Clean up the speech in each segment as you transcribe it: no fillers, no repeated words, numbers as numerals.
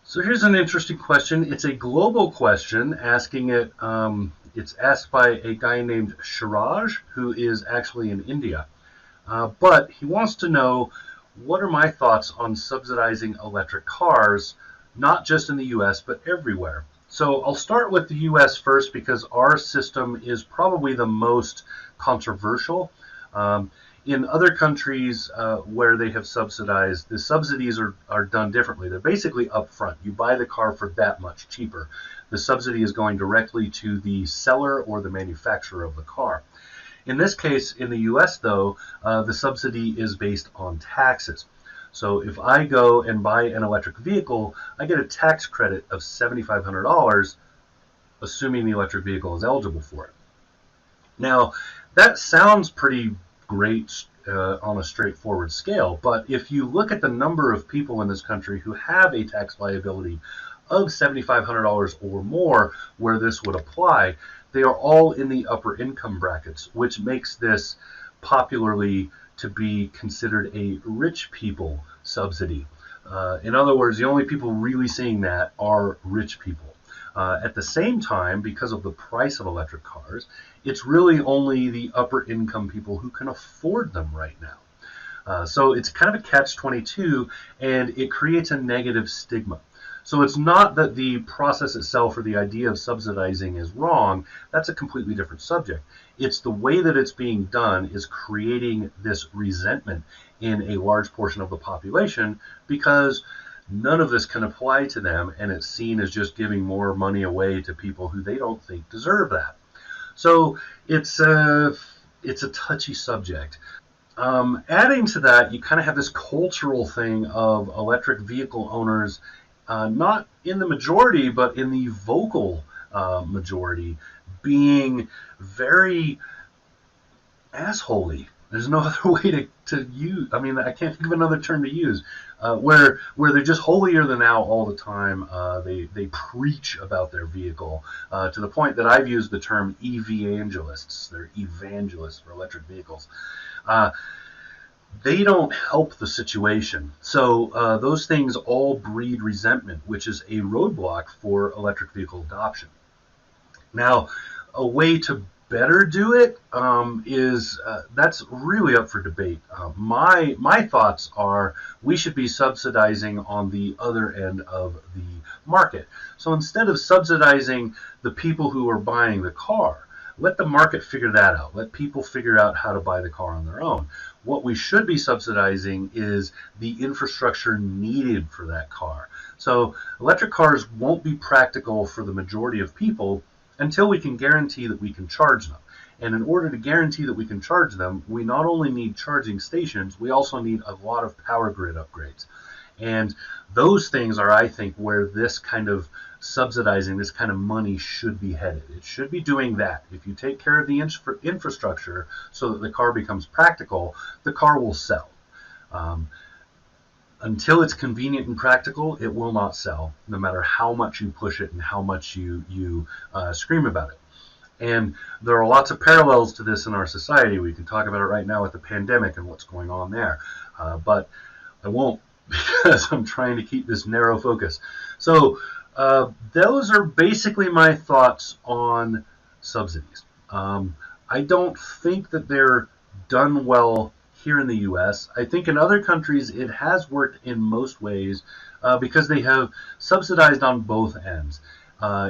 So here's an interesting question. It's a global question, asking it. It's asked by a guy named Shiraj, who is actually in India. But he wants to know, what are my thoughts on subsidizing electric cars, not just in the US, but everywhere? So I'll start with the US first because our system is probably the most controversial. Um, in other countries where they have subsidized, the subsidies are done differently. They're basically upfront. You buy the car for that much cheaper. The subsidy is going directly to the seller or the manufacturer of the car. In this case, in the US, though, the subsidy is based on taxes. So if I go and buy an electric vehicle, I get a tax credit of $7,500, assuming the electric vehicle is eligible for it. Now, that sounds pretty great on a straightforward scale, but if you look at the number of people in this country who have a tax liability of $7,500 or more where this would apply, they are all in the upper income brackets, which makes this popularly to be considered a rich people subsidy. In other words, the only people really seeing that are rich people. At the same time, because of the price of electric cars, it's really only the upper income people who can afford them right now. So it's kind of a catch-22, and it creates a negative stigma. So it's not that the process itself or the idea of subsidizing is wrong. That's a completely different subject. It's the way that it's being done is creating this resentment in a large portion of the population because none of this can apply to them, and it's seen as just giving more money away to people who they don't think deserve that. So it's a touchy subject. Adding to that, you kind of have this cultural thing of electric vehicle owners, not in the majority, but in the vocal majority, being very assholey. There's no other way to use. I mean, I can't think of another term to use. Where they're just holier than thou all the time. They preach about their vehicle to the point that I've used the term evangelists. They're evangelists for electric vehicles. They don't help the situation. So those things all breed resentment, which is a roadblock for electric vehicle adoption. Now, a way to better do it is that's really up for debate. My thoughts are we should be subsidizing on the other end of the market. So instead of subsidizing the people who are buying the car, let the market figure that out. Let people figure out how to buy the car on their own. What we should be subsidizing is the infrastructure needed for that car. So electric cars won't be practical for the majority of people until we can guarantee that we can charge them. And in order to guarantee that we can charge them, we not only need charging stations, we also need a lot of power grid upgrades. And those things are, I think, where this kind of subsidizing, this kind of money should be headed. It should be doing that. If you take care of the infrastructure so that the car becomes practical, the car will sell. Until it's convenient and practical, it will not sell, no matter how much you push it and how much you scream about it. And there are lots of parallels to this in our society. We can talk about it right now with the pandemic and what's going on there. But I won't because I'm trying to keep this narrow focus. So those are basically my thoughts on subsidies. I don't think that they're done well here in the U.S. I think in other countries it has worked in most ways because they have subsidized on both ends.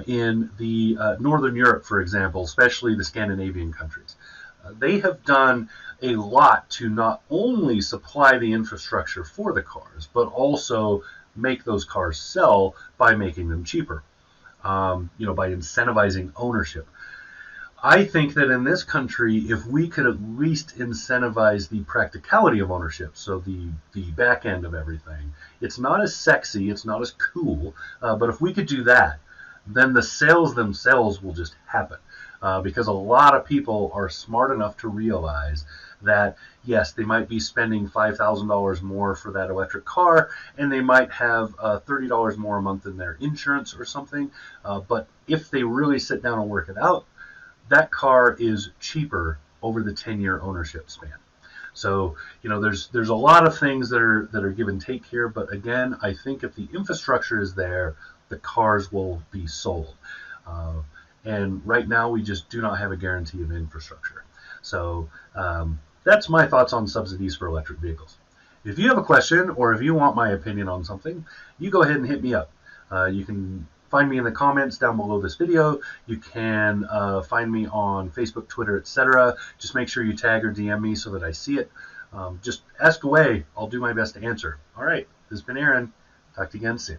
In the Northern Europe, for example, especially the Scandinavian countries, they have done a lot to not only supply the infrastructure for the cars, but also make those cars sell by making them cheaper, by incentivizing ownership. I think that in this country, if we could at least incentivize the practicality of ownership, so the back end of everything, it's not as sexy, it's not as cool, but if we could do that, then the sales themselves will just happen. Because a lot of people are smart enough to realize that, yes, they might be spending $5,000 more for that electric car, and they might have $30 more a month in their insurance or something, but if they really sit down and work it out, that car is cheaper over the 10-year ownership span. So, there's a lot of things that are give and take here, but again, I think if the infrastructure is there, the cars will be sold. And right now, we just do not have a guarantee of infrastructure. So that's my thoughts on subsidies for electric vehicles. If you have a question or if you want my opinion on something, you go ahead and hit me up. You can find me in the comments down below this video. You can find me on Facebook, Twitter, etc. Just make sure you tag or DM me so that I see it. Just ask away. I'll do my best to answer. All right, this has been Aaron. Talk to you again soon.